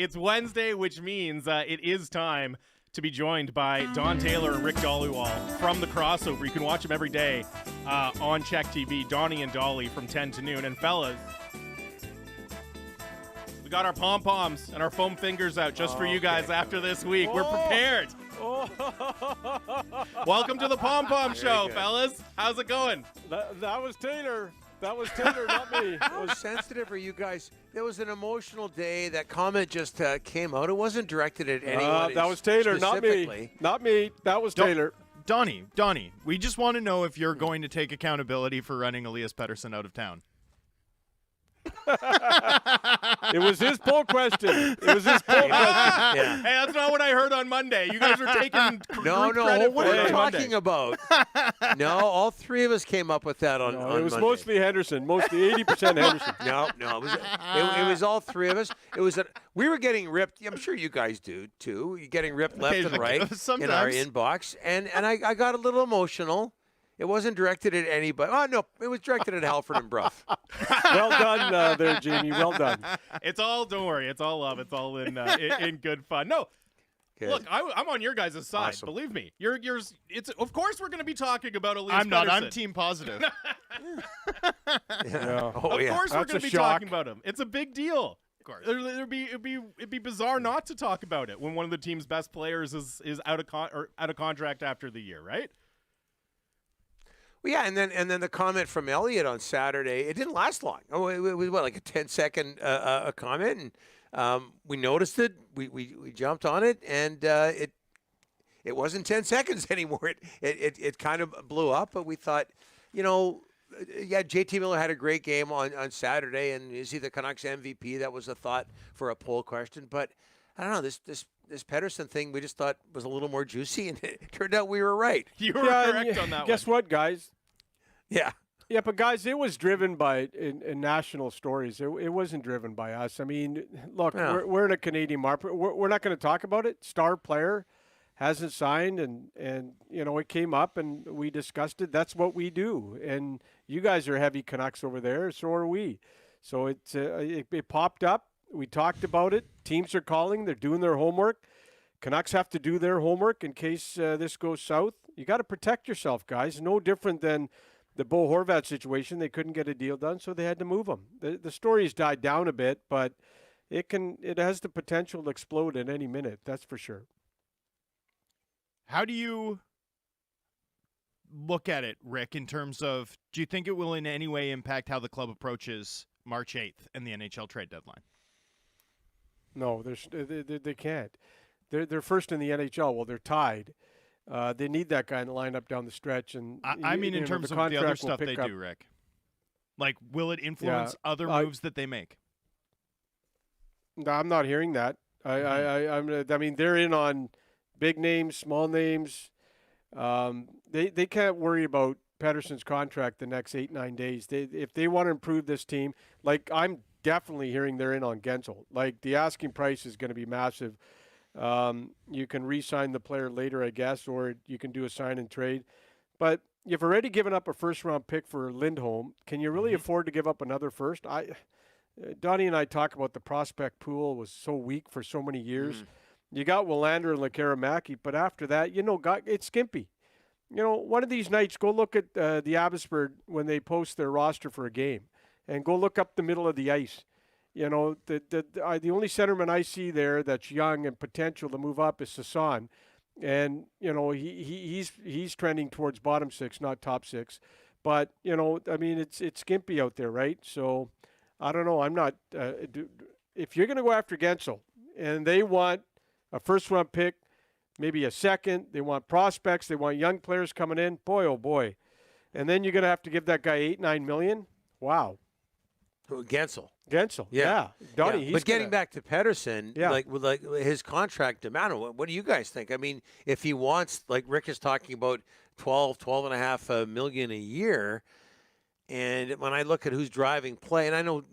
It's Wednesday, which means it is time to be joined by Don Taylor and Rick Dhaliwal from The Crossover. You can watch them every day on Check TV, Donnie and Dhali from 10 to noon. And fellas, we got our pom-poms and our foam fingers out just for you guys after this week. We're prepared. Welcome to the Pom-Pom Show, fellas. How's it going? That was Taylor. That was Taylor, not me. How sensitive are you guys? There was an emotional day. That comment just came out. It wasn't directed at anyone. That was Taylor, not me. Not me. That was Taylor. Donnie, we just want to know if you're going to take accountability for running Elias Pettersson out of town. It was his poll question. Yeah. Hey, that's not what I heard on Monday. You guys were taking No, credit what for are it you on talking Monday. about? No, all three of us came up with that on It was Monday. mostly Henderson, mostly 80% Henderson. No, it was all three of us. We were getting ripped. I'm sure you guys do too. You're getting ripped left and right in our inbox, and I got a little emotional. It wasn't directed at anybody. Oh, no, it was directed at Halford and Bruff. Well done there, Jamie. Well done. It's all, don't worry, it's all love. It's all in good fun. No, Good. look, I'm on your guys' side. Awesome. Believe me. It's of course we're going to be talking about Elias I'm not. I'm Pettersson. team positive. Yeah. Oh, Of yeah. course we're That's going a to be shock. talking about him. It's a big deal. Of course. It'd be bizarre not to talk about it when one of the team's best players is out of contract after the year, right? Well, yeah, and then the comment from Elliot on Saturday, it didn't last long. Oh, it was what, like a 10-second a comment, and we noticed it. We jumped on it, and it wasn't 10 seconds anymore. It kind of blew up, but we thought, yeah, JT Miller had a great game on Saturday, and is he the Canucks MVP? That was a thought for a poll question, but I don't know, this Pettersson thing we just thought was a little more juicy, and it turned out we were right. You were correct on that Guess one. what, guys? Yeah. Yeah, but guys, it was driven by in national stories. It wasn't driven by us. I mean, look, Yeah. we're in a Canadian market. We're not going to talk about it. Star player hasn't signed, and it came up, and we discussed it. That's what we do. And you guys are heavy Canucks over there, so are we. So it popped up. We talked about it. Teams are calling. They're doing their homework. Canucks have to do their homework in case this goes south. You got to protect yourself, guys. No different than the Bo Horvat situation. They couldn't get a deal done, so they had to move him. The story's died down a bit, but it has the potential to explode at any minute. That's for sure. How do you look at it, Rick, in terms of, do you think it will in any way impact how the club approaches March 8th and the NHL trade deadline? No, they can't. They're first in the NHL. Well, they're tied. They need that guy in the lineup down the stretch. And I mean, in terms of the other stuff they do, Rick. Like, will it influence other moves that they make? No, I'm not hearing that. I mean, they're in on big names, small names. They can't worry about Pettersson's contract the next 8-9 days. If they want to improve this team, like I'm definitely hearing they're in on Gensel. Like the asking price is going to be massive. You can re-sign the player later, I guess, or you can do a sign and trade. But you've already given up a first-round pick for Lindholm. Can you really afford to give up another first? Donnie and I talk about the prospect pool was so weak for so many years. You got Willander and Lekaramaki, but after that, it's skimpy. One of these nights, go look at the Abbotsford when they post their roster for a game, and go look up the middle of the ice. The only centerman I see there that's young and potential to move up is Sasson, and he's trending towards bottom six, not top six. But I mean, it's skimpy out there, right? So I don't know. I'm not. If you're going to go after Gensel, and they want a first-round pick, maybe a second, they want prospects, they want young players coming in. Boy, oh boy, and then you're going to have to give that guy $8-9 million. Wow. Gensel. Yeah. Donnie, yeah. But getting back to Pettersson, Yeah. like his contract demand, what do you guys think? I mean, if he wants, like Rick is talking about, $12.5 million a year, and when I look at who's driving play, and I know,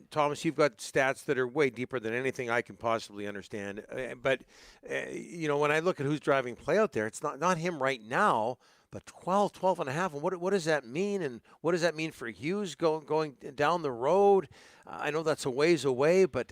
Thomas, you've got stats that are way deeper than anything I can possibly understand, but when I look at who's driving play out there, it's not him right now. But 12 and a half, and what does that mean? And what does that mean for Hughes going down the road? I know that's a ways away, but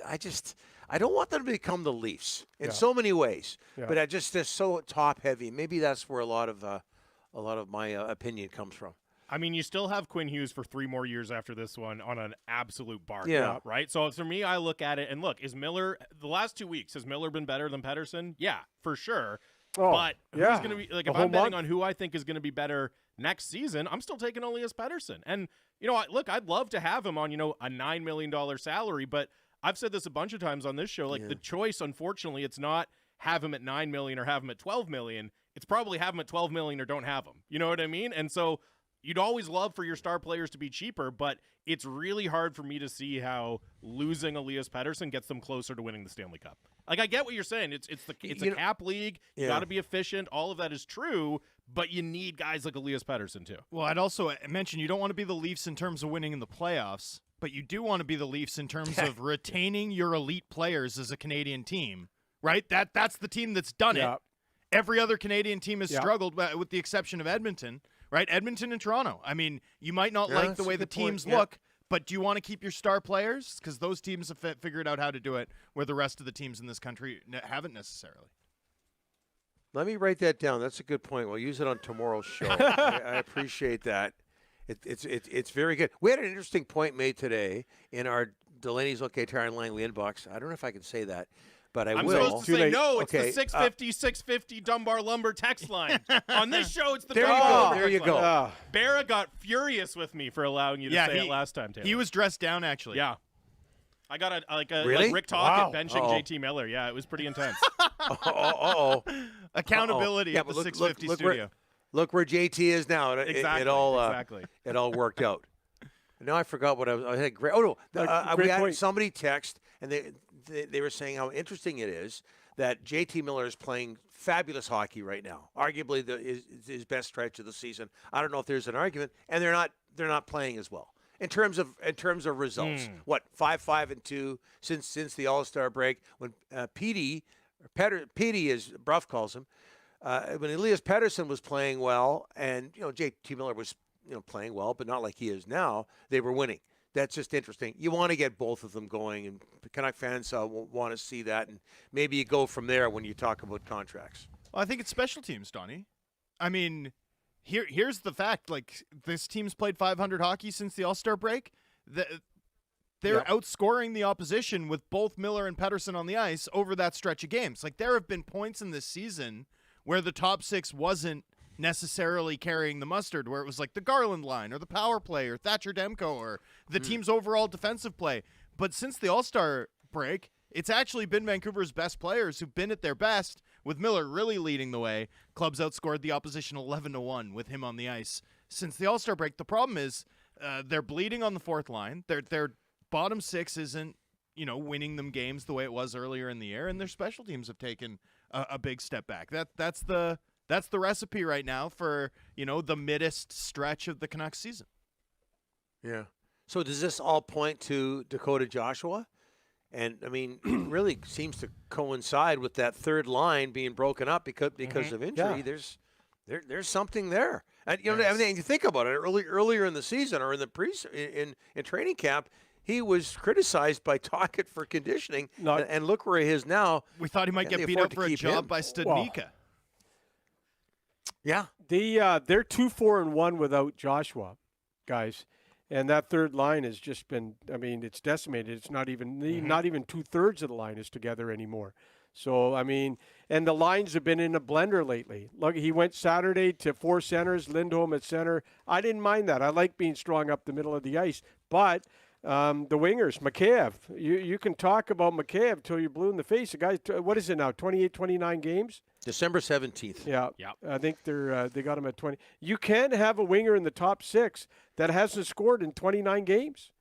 I don't want them to become the Leafs in Yeah. so many ways. Yeah. But they're so top heavy. Maybe that's where a lot of my opinion comes from. I mean, you still have Quinn Hughes for 3 more years after this one on an absolute bargain, Yeah. right? So for me, I look at it and look, is Miller, the last 2 weeks, has Miller been better than Pettersson? Yeah, for sure. Oh, But yeah. who's going to be, like, The if whole I'm betting month. on who I think is going to be better next season, I'm still taking Elias Pettersson. And, look, I'd love to have him on, a $9 million salary, but I've said this a bunch of times on this show, like the choice, unfortunately, it's not have him at $9 million or have him at $12 million. It's probably have him at $12 million or don't have him. You know what I mean? And so you'd always love for your star players to be cheaper, but it's really hard for me to see how losing Elias Pettersson gets them closer to winning the Stanley Cup. Like, I get what you're saying. It's a cap league. You got to be efficient. All of that is true, but you need guys like Elias Pettersson too. Well, I'd also mention you don't want to be the Leafs in terms of winning in the playoffs, but you do want to be the Leafs in terms of retaining your elite players as a Canadian team, right? That's the team that's done it. Every other Canadian team has struggled, with the exception of Edmonton, right? Edmonton and Toronto. I mean, you might not like the way the teams look, but do you want to keep your star players? Because those teams have figured out how to do it where the rest of the teams in this country haven't necessarily. Let me write that down. That's a good point. We'll use it on tomorrow's show. I appreciate that. It's very good. We had an interesting point made today in our Delaney's OK Tire and Langley inbox. I don't know if I can say that, but I'm will. supposed to say no. It's Okay, the 650 Dunbar Lumber text line. On this show, it's the There you Dunbar go. Lumber There you text line. go. Barra got furious with me for allowing you to say it last time, Taylor. He was dressed down, actually. Yeah. I got a Really? Rick Talk Wow. at benching JT Miller. Yeah, it was pretty intense. Accountability Yeah, at the but 650 look studio. Look where JT is now. Exactly. It all exactly. it all worked out. Now I forgot what I had. Great. Oh no, great we had point. somebody text and they were saying how interesting it is that JT Miller is playing fabulous hockey right now. Arguably his best stretch of the season. I don't know if there's an argument, and they're not playing as well in terms of results. What 5-5-2 since the All-Star break when Petey as Bruff calls him. When Elias Pettersson was playing well, and JT Miller was playing well, but not like he is now, they were winning. That's just interesting. You want to get both of them going, and Canuck fans want to see that, and maybe you go from there when you talk about contracts. Well, I think it's special teams, Donnie. I mean, here's the fact. Like, this team's played 500 hockey since the All-Star break. They're outscoring the opposition with both Miller and Pettersson on the ice over that stretch of games. Like, there have been points in this season where the top six wasn't necessarily carrying the mustard, where it was like the Garland line or the power play or Thatcher Demko or the team's overall defensive play. But since the All-Star break, it's actually been Vancouver's best players who've been at their best, with Miller really leading the way. Clubs outscored the opposition 11-1 with him on the ice since the All-Star break. The problem is they're bleeding on the fourth line. Their bottom six isn't winning them games the way it was earlier in the year, and their special teams have taken a big step back. That's the recipe right now for the middest stretch of the Canucks season. Yeah. So does this all point to Dakota Joshua? And I mean, it really seems to coincide with that third line being broken up because of injury. Yeah. There's something there. And I mean, you think about it. Earlier in the season or in the in training camp, he was criticized by Tocchet for conditioning, and look where he is now. We thought he might get beat up for a job by Studnicka. Yeah, they're 2-4-1 without Joshua, guys, and that third line has just been. I mean, it's decimated. It's not even 2/3 of the line is together anymore. So I mean, and the lines have been in a blender lately. Look, he went Saturday to 4 centers, Lindholm at center. I didn't mind that. I like being strong up the middle of the ice, but. The wingers, Mikheyev. You can talk about Mikheyev till you're blue in the face. The guy's, what is it now, 28, 29 games? December 17th. Yeah. Yep. I think they got him at 20. You can't have a winger in the top 6 that hasn't scored in 29 games.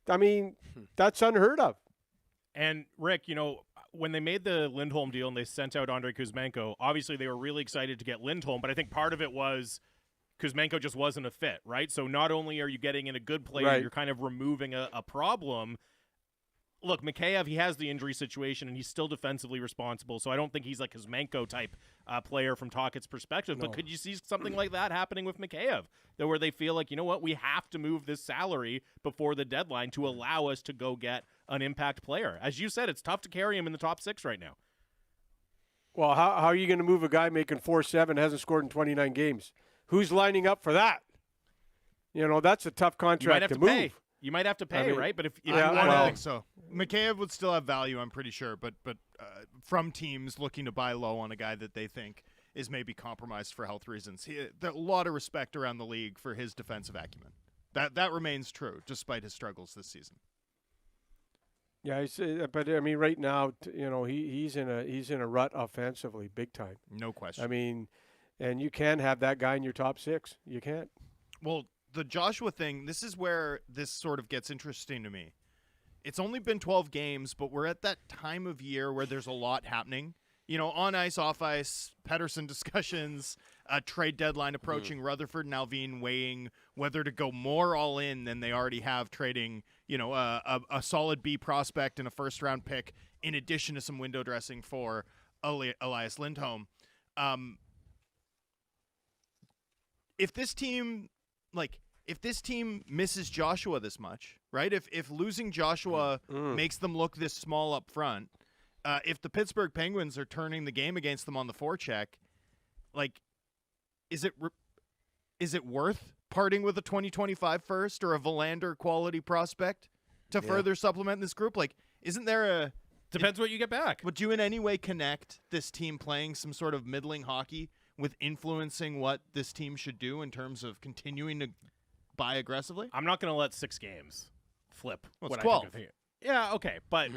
I mean, that's unheard of. And, Rick, when they made the Lindholm deal and they sent out Andrei Kuzmenko, obviously they were really excited to get Lindholm, but I think part of it was Kuzmenko just wasn't a fit, right? So not only are you getting in a good player, Right. you're kind of removing a problem. Look, Mikheyev, he has the injury situation, and he's still defensively responsible, so I don't think he's like Kuzmenko type player from Tocchet's perspective. No. But could you see something like that happening with Mikheyev, where they feel like, we have to move this salary before the deadline to allow us to go get an impact player. As you said, it's tough to carry him in the top 6 right now. Well, how are you going to move a guy making 4-7, hasn't scored in 29 games? Who's lining up for that? That's a tough contract to move. Pay. You might have to pay, right? But if you I want don't think so. Mikheyev would still have value, I'm pretty sure, but from teams looking to buy low on a guy that they think is maybe compromised for health reasons. There's a lot of respect around the league for his defensive acumen. That remains true, despite his struggles this season. Yeah, but I mean, right now, he's in a rut offensively, big time. No question. I mean, and you can have that guy in your top 6. You can't. Well, the Joshua thing, this is where this sort of gets interesting to me. It's only been 12 games, but we're at that time of year where there's a lot happening. On ice, off ice, Pettersson discussions, a trade deadline approaching, Rutherford and Alvin weighing whether to go more all in than they already have, trading, a solid B prospect and a first-round pick in addition to some window dressing for Elias Lindholm. If this team misses Joshua this much, right? If losing Joshua makes them look this small up front, if the Pittsburgh Penguins are turning the game against them on the forecheck, is it worth parting with a 2025 first or a Verlander quality prospect to further supplement this group? Isn't there Depends what you get back. Would you in any way connect this team playing some sort of middling hockey with influencing what this team should do in terms of continuing to buy aggressively? I'm not going to let 6 games flip. Well, what it's 12. I think. Yeah, okay, but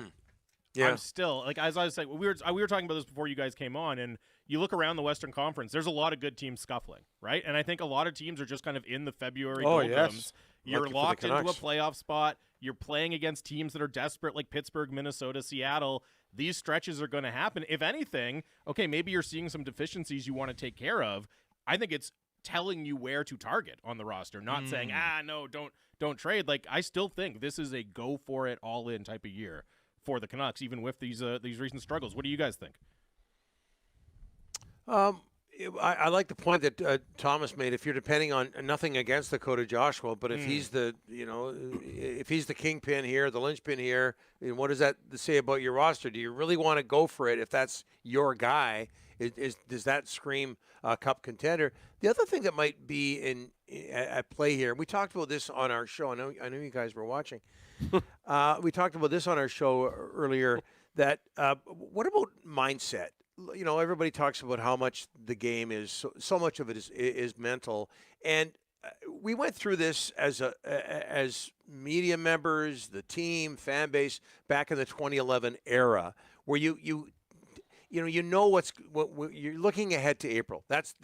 I'm still as I was saying, we were talking about this before you guys came on, and you look around the Western Conference. There's a lot of good teams scuffling, right? And I think a lot of teams are just kind of in the February doldrums. You're locked into a playoff spot. You're playing against teams that are desperate, like Pittsburgh, Minnesota, Seattle. These stretches are going to happen. If anything, okay, maybe you're seeing some deficiencies you want to take care of. I think it's telling you where to target on the roster, not saying, no, don't trade. I still think this is a go for it all in type of year for the Canucks, even with these recent struggles. What do you guys think? I like the point that Thomas made. If you're depending on nothing against Dakota Joshua, but if he's the kingpin here, the linchpin here, what does that say about your roster? Do you really want to go for it if that's your guy? Does that scream cup contender? The other thing that might be at play here, we talked about this on our show. I know you guys were watching. We talked about this on our show earlier. That what about mindset? Everybody talks about how much the game is. So much of it is mental, and we went through this as media members, the team, fan base back in the 2011 era, where what you're looking ahead to April. That's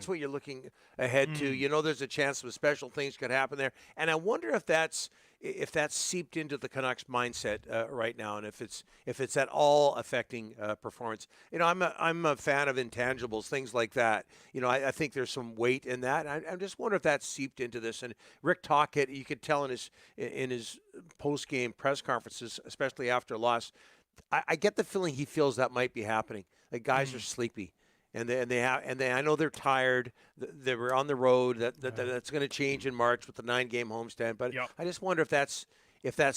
what you're looking ahead to. There's a chance some special things could happen there, and I wonder if that's seeped into the Canucks mindset right now, and if it's at all affecting performance. I'm a fan of intangibles, things like that. I think there's some weight in that. I just wonder if that's seeped into this. And Rick Tocchet, you could tell in his post game press conferences, especially after a loss, I get the feeling he feels that might be happening. Like guys are sleepy. And I know they're tired. They were on the road. That's going to change in March with the 9-game homestand. But I just wonder if that's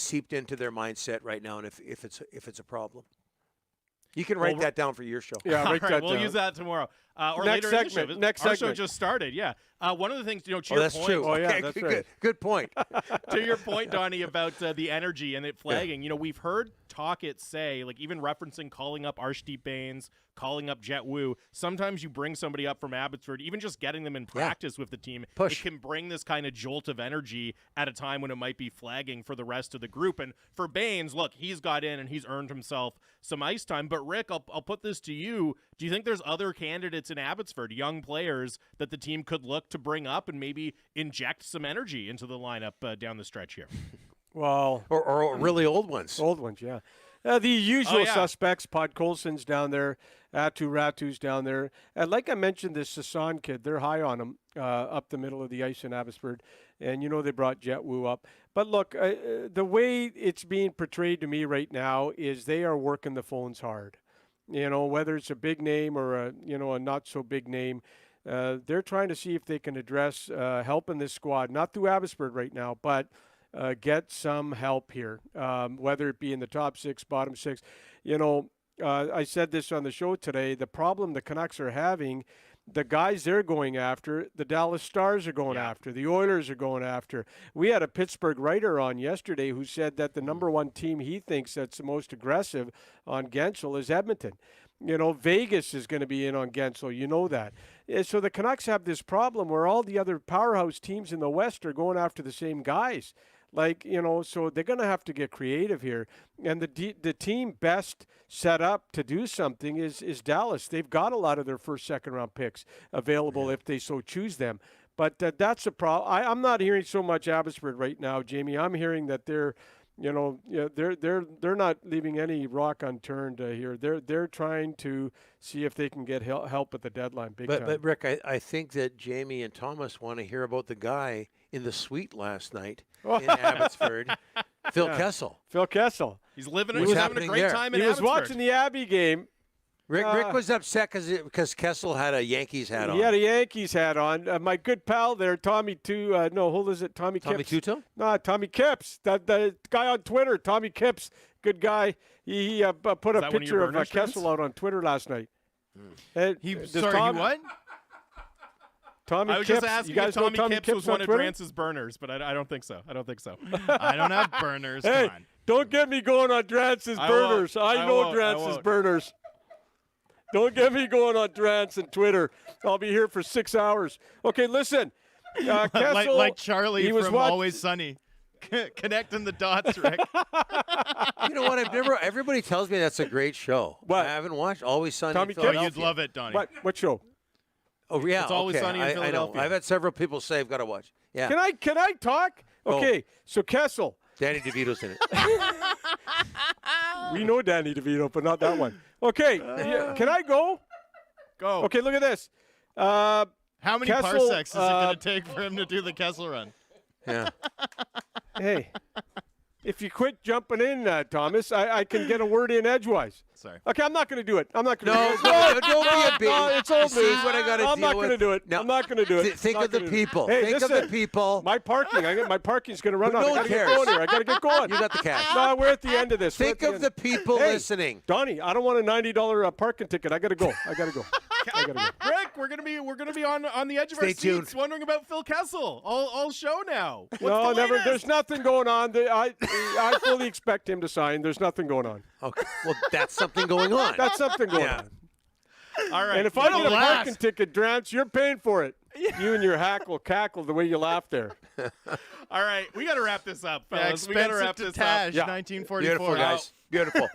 seeped into their mindset right now, and if it's a problem. You can write that down for your show. Yeah, write that down. We'll use that tomorrow or next later segment. in the show. Next Our segment. show just started. Yeah. One of the things, to your that's point. true. Oh, yeah, okay, that's right. Good point. To your point, Donnie, about the energy and it flagging. We've heard Tocchet say, even referencing calling up Arshdeep Bains, calling up Jet Wu. Sometimes you bring somebody up from Abbotsford, even just getting them in practice with the team. Push. It can bring this kind of jolt of energy at a time when it might be flagging for the rest of the group. And for Bains, look, he's got in and he's earned himself some ice time. But Rick, I'll put this to you. Do you think there's other candidates in Abbotsford, young players, that the team could look to bring up and maybe inject some energy into the lineup down the stretch here? Well, or really old ones. Old ones, yeah. The usual suspects, Podkolson's down there, Ratu's down there. And like I mentioned, this Sasan kid, they're high on him up the middle of the ice in Abbotsford. And, they brought Jet Wu up. But look, the way it's being portrayed to me right now is they are working the phones hard. Whether it's a big name or a not so big name, they're trying to see if they can address helping this squad, not through Abbotsford right now, but get some help here, whether it be in the top 6, bottom 6. You know, I said this on the show today. The problem the Canucks are having, the guys they're going after, the Dallas Stars are going after, the Oilers are going after. We had a Pittsburgh writer on yesterday who said that the number one team he thinks that's the most aggressive on Gensel is Edmonton. You know, Vegas is going to be in on Gensel. You know that. So the Canucks have this problem where all the other powerhouse teams in the West are going after the same guys. Like, you know, so they're going to have to get creative here. And the team best set up to do something is Dallas. They've got a lot of their first, second round picks available if they so choose them. But that's a problem. I'm not hearing so much Abbotsford right now, Jamie. I'm hearing that they're not leaving any rock unturned here. They're trying to see if they can get help at the deadline. But Rick, I think that Jamie and Thomas want to hear about the guy in the suite last night in Abbotsford, Phil Kessel. Phil Kessel. He's having a great time in Abbotsford. He was watching the Abbey game. Rick was upset because Kessel had a Yankees hat on. He had a Yankees hat on. My good pal there, Tommy who is it? Tommy Kipps. Tuto? No, Tommy Kipps. The guy on Twitter, Tommy Kipps, good guy. He put a picture of Kessel out on Twitter last night. He what? Tommy I was Kipps. just asking you guys if Tommy Kipps was one of Twitter? Drance's burners, but I don't think so. I don't think so. I don't have burners. Hey, Come on. don't get me going on Drance's burners. I know Drance's burners. Don't get me going on Drance and Twitter. I'll be here for 6 hours. Okay, listen. Kessel, like Charlie was from Always Sunny. Connecting the dots, Rick. You know what? Everybody tells me that's a great show. What? I haven't watched Always Sunny Tommy in Kipps? Philadelphia. You'd love it, Donnie. What show? Oh, yeah. It's Always Sunny in I know. Philadelphia. I've had several people say I've got to watch. Yeah. Can I talk? Okay, so Kessel. Danny DeVito's in it. We know Danny DeVito, but not that one. Okay, can I go? Go. Okay, look at this. How many Kessel, parsecs is it going to take for him to do the Kessel run? Yeah. Hey, if you quit jumping in, Thomas, I can get a word in edgewise. Sorry. Okay, I'm not going to do it. I'm not going to No, do it. don't be a baby. No, it's old See news. what I gotta I'm deal not going to with? do it. No. I'm not going to do it. Think Not of the gonna do it. people. Hey, Think of listen, the people. My parking. My parking's going to run out. No I one got to get cares. going here. I got to get going. You got the cash. No, we're at the end of this. Think of the people Hey, listening. Donnie, I don't want a $90 parking ticket. I got to go. I got to go. Rick, we're gonna be on the edge of Stay our tuned. seats, wondering about Phil Kessel all show now. What's No, the never. latest? There's nothing going on. I fully expect him to sign. There's nothing going on. Okay. Well, that's something going on. That's something going Yeah. on. All right. And if I get a parking ticket, Drance, you're paying for it. You and your cackle the way you laugh there. All right, we got to wrap this up, Yeah, fellas. We got to expensive wrap to this Taj, up. Yeah. 1944. Beautiful, guys. Beautiful.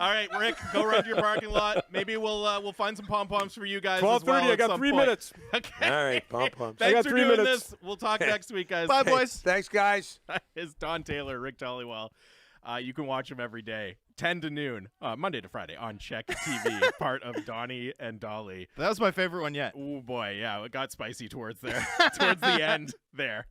All right, Rick, go run to your parking lot. Maybe we'll find some pom poms for you guys. as well 12:30. I at got some 3 point. minutes. Okay. All right. Pom-poms. I got Thanks for 3 doing minutes. this. We'll talk next week, guys. Bye, Hey, boys. thanks, guys. Is Don Taylor, Rick Dollywell. You can watch him every day, 10 to noon, Monday to Friday on Check TV, part of Donnie and Dhali. That was my favorite one yet. Oh boy, yeah, it got spicy towards the end there.